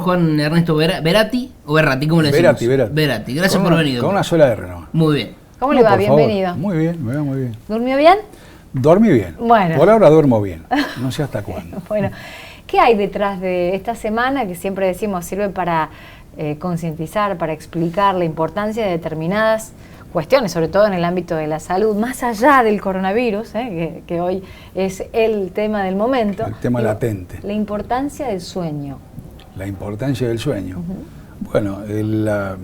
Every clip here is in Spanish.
Juan Ernesto Berati, o Berati, ¿cómo le decimos? Berati, gracias por venir. Con una sola R, ¿no? Muy bien. ¿Cómo le va? Bienvenido. Favor. Muy bien, me va muy bien. ¿Durmió bien? Dormí bien. Bueno. Por ahora duermo bien. No sé hasta cuándo. Bueno, ¿qué hay detrás de esta semana que siempre decimos sirve para concientizar, para explicar la importancia de determinadas cuestiones, sobre todo en el ámbito de la salud, más allá del coronavirus, que hoy es el tema del momento? El tema latente. La importancia del sueño. La importancia del sueño. Bueno,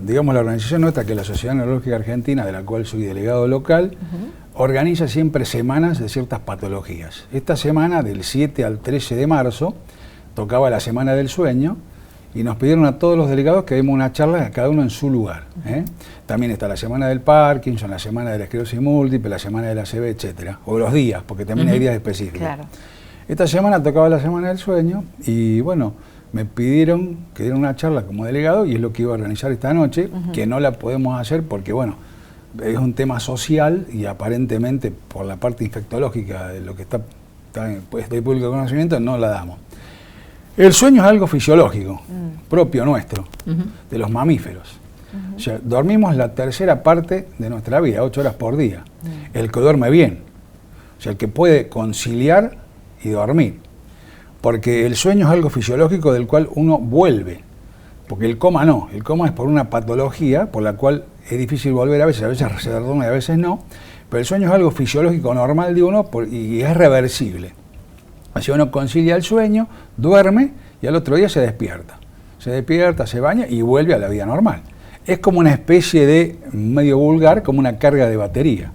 digamos la organización nuestra, que es la Sociedad Neurológica Argentina, de la cual soy delegado local, organiza siempre semanas de ciertas patologías. Esta semana, del 7 al 13 de marzo, tocaba la Semana del Sueño, y nos pidieron a todos los delegados que demos una charla, cada uno en su lugar. También está la Semana del Parkinson, la Semana de la Esclerosis Múltiple, la Semana de la ACV, etcétera. O los días, porque también hay días específicos. Claro. Esta semana tocaba la Semana del Sueño, y bueno, me pidieron que diera una charla como delegado, y es lo que iba a organizar esta noche, que no la podemos hacer porque, bueno, es un tema social, y aparentemente por la parte infectológica de lo que está pues, de público conocimiento, no la damos. El sueño es algo fisiológico, propio nuestro, de los mamíferos. O sea, dormimos la tercera parte de nuestra vida, 8 horas por día. El que duerme bien, o sea, el que puede conciliar y dormir. Porque el sueño es algo fisiológico del cual uno vuelve. Porque el coma no, el coma es por una patología por la cual es difícil volver, a veces se duerme y a veces no. Pero el sueño es algo fisiológico normal de uno y es reversible. Así uno concilia el sueño, duerme y al otro día se despierta. Se despierta, se baña y vuelve a la vida normal. Es como una especie de, medio vulgar, como una carga de batería.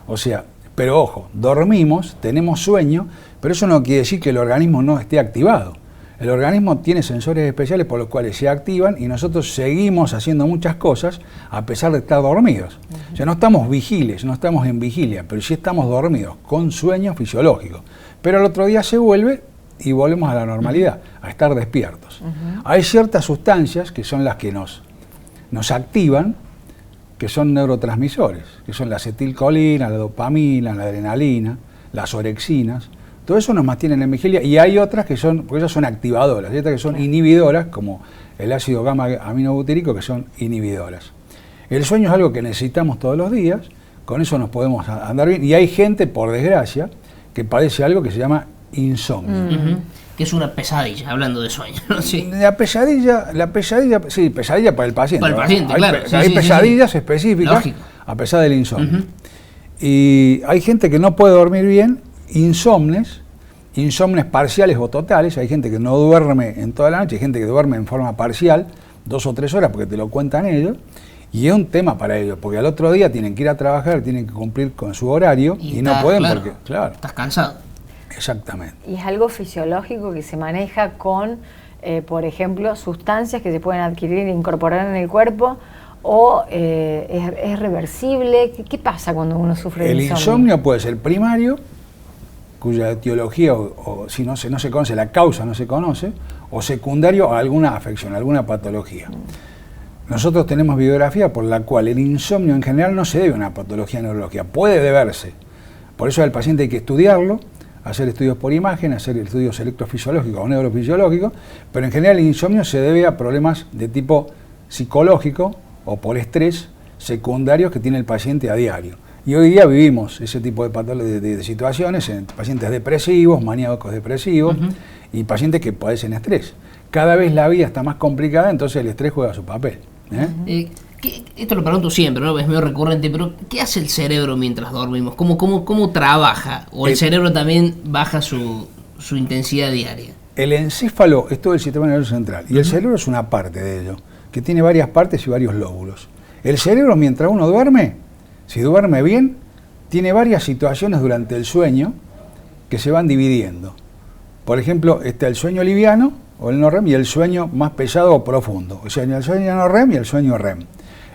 O sea, pero ojo, dormimos, tenemos sueño, pero eso no quiere decir que el organismo no esté activado. El organismo tiene sensores especiales por los cuales se activan y nosotros seguimos haciendo muchas cosas a pesar de estar dormidos. O sea, no estamos vigiles, no estamos en vigilia, pero sí estamos dormidos, con sueño fisiológico. Pero al otro día se vuelve y volvemos a la normalidad, a estar despiertos. Hay ciertas sustancias que son las que nos activan, que son neurotransmisores, que son la acetilcolina, la dopamina, la adrenalina, las orexinas. Todo eso nos mantiene en vigilia, y hay otras que son, porque esas son activadoras, y otras que son inhibidoras, como el ácido gamma aminobutírico, que son inhibidoras. El sueño es algo que necesitamos todos los días, con eso nos podemos andar bien, y hay gente, por desgracia, que padece algo que se llama insomnio. Que es una pesadilla, hablando de sueño, ¿no? Sí. La pesadilla, sí, pesadilla para el paciente. Para el paciente, claro. Hay pesadillas específicas, lógico, a pesar del insomnio. Y hay gente que no puede dormir bien, insomnes parciales o totales. Hay gente que no duerme en toda la noche, hay gente que duerme en forma parcial, 2 o 3 horas, porque te lo cuentan ellos, y es un tema para ellos, porque al otro día tienen que ir a trabajar, tienen que cumplir con su horario, y no pueden porque, claro. Estás cansado. Exactamente. Y es algo fisiológico que se maneja con, por ejemplo, sustancias que se pueden adquirir e incorporar en el cuerpo, o es reversible. ¿Qué pasa cuando uno sufre de insomnio? El insomnio puede ser primario, cuya etiología, o si no se conoce, la causa no se conoce, o secundario a alguna afección, alguna patología. Nosotros tenemos bibliografía por la cual el insomnio en general no se debe a una patología neurológica, puede deberse. Por eso al paciente hay que estudiarlo, hacer estudios por imagen, hacer estudios electrofisiológicos o neurofisiológicos, pero en general el insomnio se debe a problemas de tipo psicológico o por estrés secundarios que tiene el paciente a diario. Y hoy día vivimos ese tipo de situaciones en pacientes depresivos, maníacos depresivos y pacientes que padecen estrés. Cada vez la vida está más complicada, entonces el estrés juega su papel. Esto lo pregunto siempre, ¿no? Es medio recurrente, pero ¿qué hace el cerebro mientras dormimos? ¿Cómo trabaja? ¿O el cerebro también baja su intensidad diaria? El encéfalo es todo el sistema nervioso central, y el cerebro es una parte de ello, que tiene varias partes y varios lóbulos. El cerebro, mientras uno duerme, si duerme bien, tiene varias situaciones durante el sueño que se van dividiendo. Por ejemplo, está el sueño liviano, o el no REM, y el sueño más pesado o profundo. O sea, el sueño no REM y el sueño REM.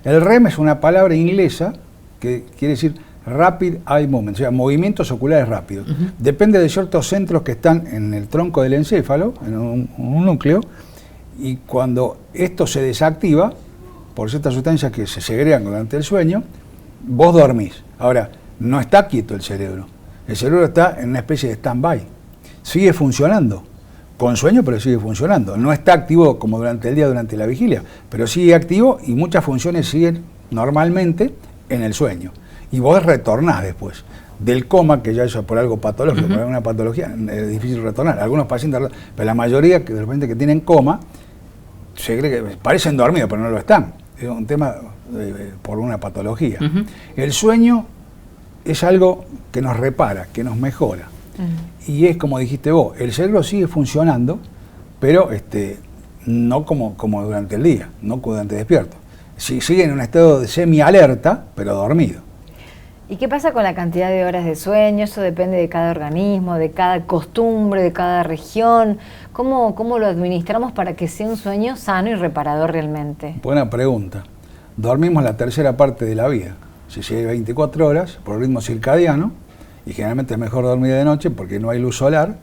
El REM es una palabra inglesa que quiere decir Rapid Eye Movement, o sea, movimientos oculares rápidos. Depende de ciertos centros que están en el tronco del encéfalo, en un núcleo, y cuando esto se desactiva, por ciertas sustancias que se segregan durante el sueño, vos dormís. Ahora, no está quieto el cerebro está en una especie de stand-by, sigue funcionando, con sueño, pero sigue funcionando. No está activo como durante el día, durante la vigilia, pero sigue activo y muchas funciones siguen normalmente en el sueño. Y vos retornás después del coma, que ya eso es por algo patológico, por alguna patología, es difícil retornar. Algunos pacientes, pero la mayoría de repente que tienen coma, se cree que parecen dormidos, pero no lo están. Es un tema por una patología. El sueño es algo que nos repara, que nos mejora. Y es como dijiste vos, el cerebro sigue funcionando, pero no como durante el día, no como durante despierto. Sigue en un estado de semi-alerta, pero dormido. ¿Y qué pasa con la cantidad de horas de sueño? Eso depende de cada organismo, de cada costumbre, de cada región. ¿Cómo lo administramos para que sea un sueño sano y reparador realmente? Buena pregunta. Dormimos la tercera parte de la vida. Si hay 24 horas por ritmo circadiano, y generalmente es mejor dormir de noche porque no hay luz solar,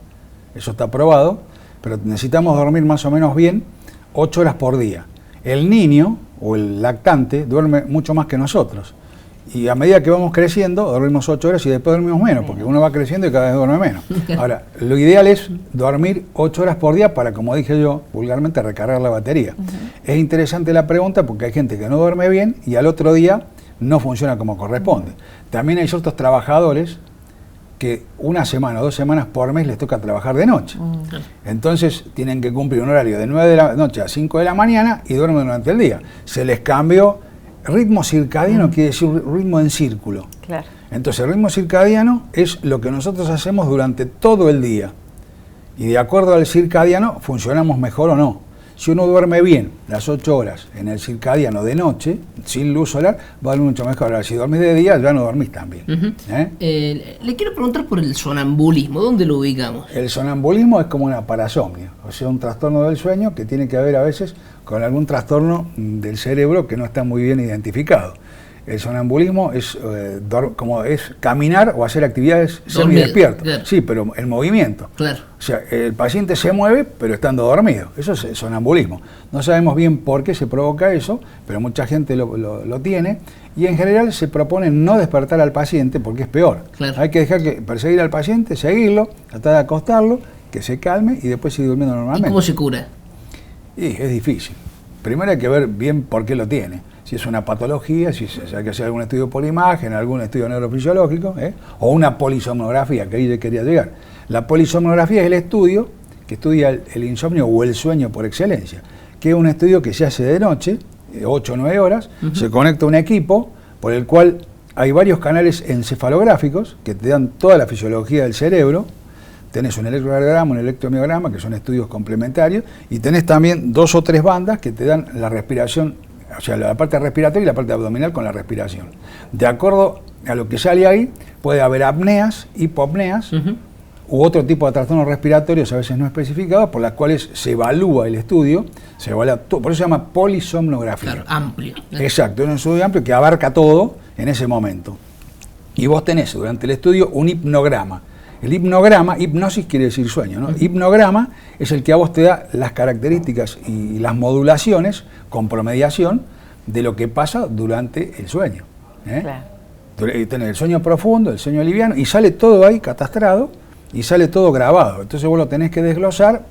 eso está probado, pero necesitamos dormir más o menos bien 8 horas por día. El niño o el lactante duerme mucho más que nosotros. Y a medida que vamos creciendo, dormimos 8 horas y después dormimos menos, porque uno va creciendo y cada vez duerme menos. Ahora, lo ideal es dormir 8 horas por día para, como dije yo, vulgarmente, recargar la batería. Es interesante la pregunta porque hay gente que no duerme bien y al otro día no funciona como corresponde. También hay ciertos trabajadores que una semana o 2 semanas por mes les toca trabajar de noche. Entonces tienen que cumplir un horario de 9 de la noche a 5 de la mañana y duermen durante el día. Se les cambió. Ritmo circadiano quiere decir ritmo en círculo. Claro. Entonces el ritmo circadiano es lo que nosotros hacemos durante todo el día. Y de acuerdo al circadiano funcionamos mejor o no. Si uno duerme bien las 8 horas en el circadiano de noche, sin luz solar, va a dormir mucho mejor. Ahora, si dormís de día, ya no dormís tan bien. Le quiero preguntar por el sonambulismo. ¿Dónde lo ubicamos? El sonambulismo es como una parasomnia, o sea, un trastorno del sueño que tiene que ver a veces con algún trastorno del cerebro que no está muy bien identificado. El sonambulismo es como es caminar o hacer actividades semidespiertas. Claro. Sí, pero en movimiento. Claro. O sea, el paciente se mueve, pero estando dormido. Eso es el sonambulismo. No sabemos bien por qué se provoca eso, pero mucha gente lo tiene. Y en general se propone no despertar al paciente porque es peor. Claro. Hay que dejar perseguir al paciente, seguirlo, tratar de acostarlo, que se calme y después seguir durmiendo normalmente. ¿Y cómo se cura? Y es difícil. Primero hay que ver bien por qué lo tiene. Si es una patología, si hay que hacer algún estudio por imagen, algún estudio neurofisiológico, o una polisomnografía, que ahí yo quería llegar. La polisomnografía es el estudio que estudia el insomnio o el sueño por excelencia, que es un estudio que se hace de noche, 8 o 9 horas, se conecta a un equipo por el cual hay varios canales encefalográficos que te dan toda la fisiología del cerebro. Tenés un electrocardiograma, un electromiograma, que son estudios complementarios, y tenés también 2 o 3 bandas que te dan la respiración, o sea, la parte respiratoria y la parte abdominal con la respiración. De acuerdo a lo que sale ahí, puede haber apneas, hipopneas, u otro tipo de trastornos respiratorios, a veces no especificados, por las cuales se evalúa el estudio, se evalúa todo, por eso se llama polisomnografía. Claro, amplio. Exacto, es un estudio amplio que abarca todo en ese momento. Y vos tenés durante el estudio un hipnograma. El hipnograma, hipnosis quiere decir sueño, ¿no? Hipnograma es el que a vos te da las características y las modulaciones con promediación de lo que pasa durante el sueño. Claro. Tenés el sueño profundo, el sueño liviano, y sale todo ahí catastrado y sale todo grabado. Entonces vos lo tenés que desglosar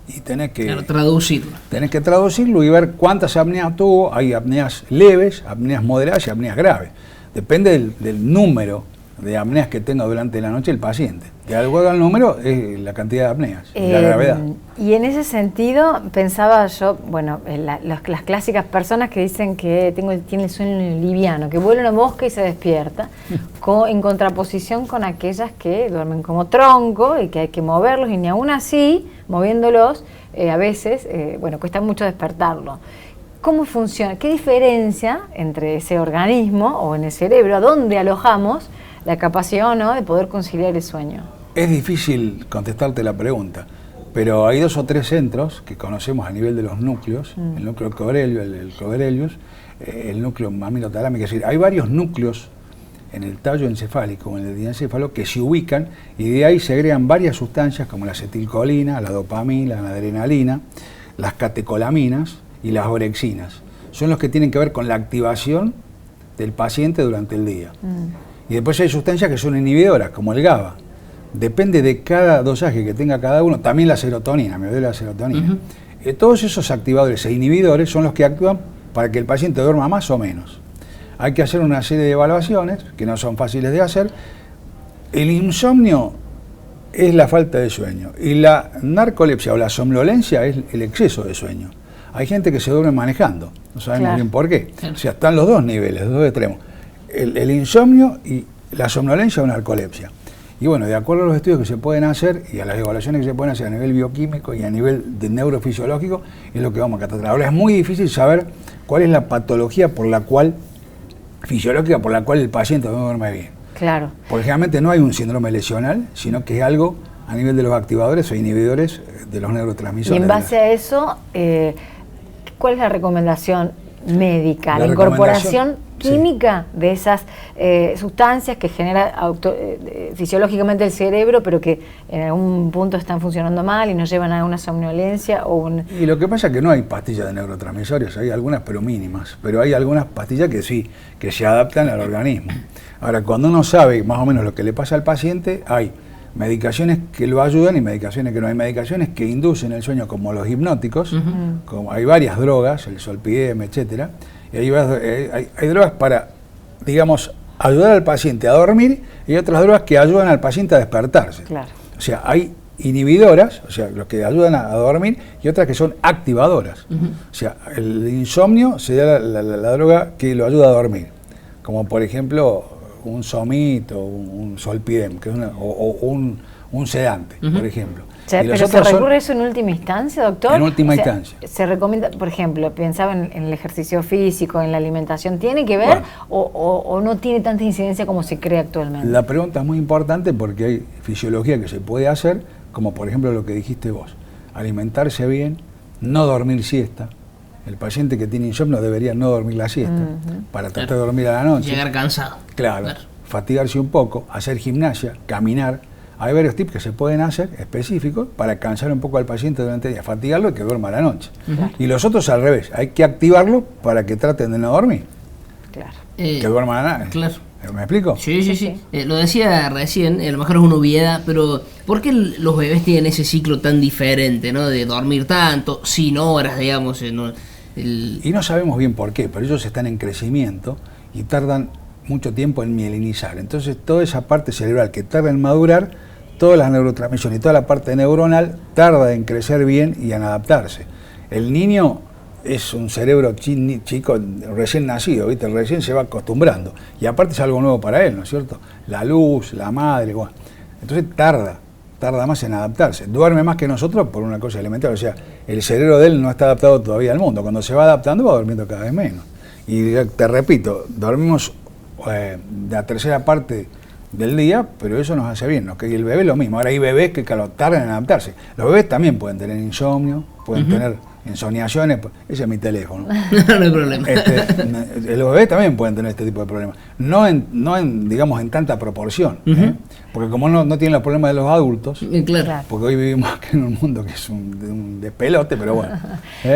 y tenés que traducirlo. Tenés que traducirlo y ver cuántas apneas tuvo. Hay apneas leves, apneas moderadas y apneas graves. Depende del número de apneas que tenga durante la noche el paciente. De acuerdo al número es la cantidad de apneas, la gravedad. Y en ese sentido pensaba yo, bueno, las clásicas personas que dicen que tiene el sueño liviano, que vuela en un bosque y se despierta, en contraposición con aquellas que duermen como tronco y que hay que moverlos, y ni aún así, moviéndolos, a veces, cuesta mucho despertarlo. ¿Cómo funciona? ¿Qué diferencia entre ese organismo o en el cerebro, a dónde alojamos la capacidad o no de poder conciliar el sueño? Es difícil contestarte la pregunta, pero hay 2 o 3 centros que conocemos a nivel de los núcleos, el núcleo Cobrelio, el Cobrelius, el núcleo mamilo-talámico, es decir, hay varios núcleos en el tallo encefálico, en el diencéfalo, que se ubican y de ahí se agregan varias sustancias como la acetilcolina, la dopamina, la adrenalina, las catecolaminas y las orexinas. Son los que tienen que ver con la activación del paciente durante el día. Y después hay sustancias que son inhibidoras, como el GABA. depende de cada dosaje que tenga cada uno, también la serotonina, me duele la serotonina. Todos esos activadores e inhibidores son los que actúan para que el paciente duerma más o menos. Hay que hacer una serie de evaluaciones que no son fáciles de hacer. El insomnio es la falta de sueño y la narcolepsia o la somnolencia es el exceso de sueño. Hay gente que se duerme manejando, no sabemos bien por qué. O sea, están los dos niveles, los dos extremos. El insomnio y la somnolencia o narcolepsia. Y bueno, de acuerdo a los estudios que se pueden hacer y a las evaluaciones que se pueden hacer a nivel bioquímico y a nivel de neurofisiológico, es lo que vamos a tratar. Ahora es muy difícil saber cuál es la patología fisiológica por la cual el paciente no duerme bien. Claro. Porque generalmente no hay un síndrome lesional, sino que es algo a nivel de los activadores o inhibidores de los neurotransmisores. Y en base a eso, ¿cuál es la recomendación médica? La incorporación química de esas sustancias que genera fisiológicamente el cerebro, pero que en algún punto están funcionando mal y nos llevan a una somnolencia Y lo que pasa es que no hay pastillas de neurotransmisores, hay algunas pero mínimas, pero hay algunas pastillas que sí, que se adaptan al organismo. Ahora, cuando uno sabe más o menos lo que le pasa al paciente, hay medicaciones que lo ayudan y medicaciones que no. Hay medicaciones que inducen el sueño, como los hipnóticos, como hay varias drogas, el Zolpidem, etcétera. Y hay drogas para, digamos, ayudar al paciente a dormir y otras drogas que ayudan al paciente a despertarse. Claro. O sea, hay inhibidoras, o sea, los que ayudan a dormir, y otras que son activadoras. O sea, el insomnio sería la droga que lo ayuda a dormir, como por ejemplo un Somit o un Zolpidem, que es un sedante, por ejemplo. ¿Pero se recurre eso en última instancia, doctor? En última instancia. Se recomienda, por ejemplo, pensaba en el ejercicio físico, en la alimentación, ¿tiene que ver o no tiene tanta incidencia como se cree actualmente? La pregunta es muy importante porque hay fisiología que se puede hacer, como por ejemplo lo que dijiste vos, alimentarse bien, no dormir siesta. El paciente que tiene insomnio debería no dormir la siesta para tratar de dormir a la noche. Llegar cansado. Claro, fatigarse un poco, hacer gimnasia, caminar. Hay varios tips que se pueden hacer específicos para cansar un poco al paciente durante el día, fatigarlo y que duerma a la noche. Y los otros al revés, hay que activarlo para que traten de no dormir. Claro. Que duerman a la noche. Claro. ¿Me explico? Sí. Lo decía recién, a lo mejor es una obviedad, pero ¿por qué los bebés tienen ese ciclo tan diferente, ¿no? De dormir tanto, sin horas, digamos, Y no sabemos bien por qué, pero ellos están en crecimiento y tardan mucho tiempo en mielinizar. Entonces toda esa parte cerebral que tarda en madurar, todas las neurotransmisiones y toda la parte neuronal tarda en crecer bien y en adaptarse. El niño es un cerebro chico recién nacido, ¿viste? Recién se va acostumbrando. Y aparte es algo nuevo para él, ¿no es cierto? La luz, la madre, bueno. Entonces tarda más en adaptarse. Duerme más que nosotros por una cosa elemental. O sea, el cerebro de él no está adaptado todavía al mundo. Cuando se va adaptando va durmiendo cada vez menos. Y te repito, dormimos la tercera parte del día, pero eso nos hace bien, ¿no? Que el bebé es lo mismo. Ahora hay bebés que tardan en adaptarse. Los bebés también pueden tener insomnio, pueden tener insomniaciones. Ese es mi teléfono. No hay problema. Los bebés también pueden tener este tipo de problemas. No en digamos, en tanta proporción. Porque como no tienen los problemas de los adultos, Claro. porque hoy vivimos en un mundo que es un despelote, pero bueno.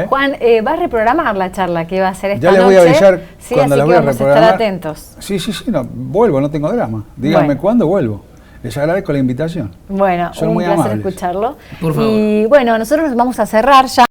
Juan, ¿va a reprogramar la charla que va a hacer esta noche? Ya les voy a avisar cuando la voy a vamos reprogramar. A estar atentos. Sí, no, vuelvo, no tengo drama. Díganme cuándo vuelvo. Les agradezco la invitación. Bueno, son un muy placer amables. escucharlo. Por favor. Y bueno, nosotros nos vamos a cerrar ya.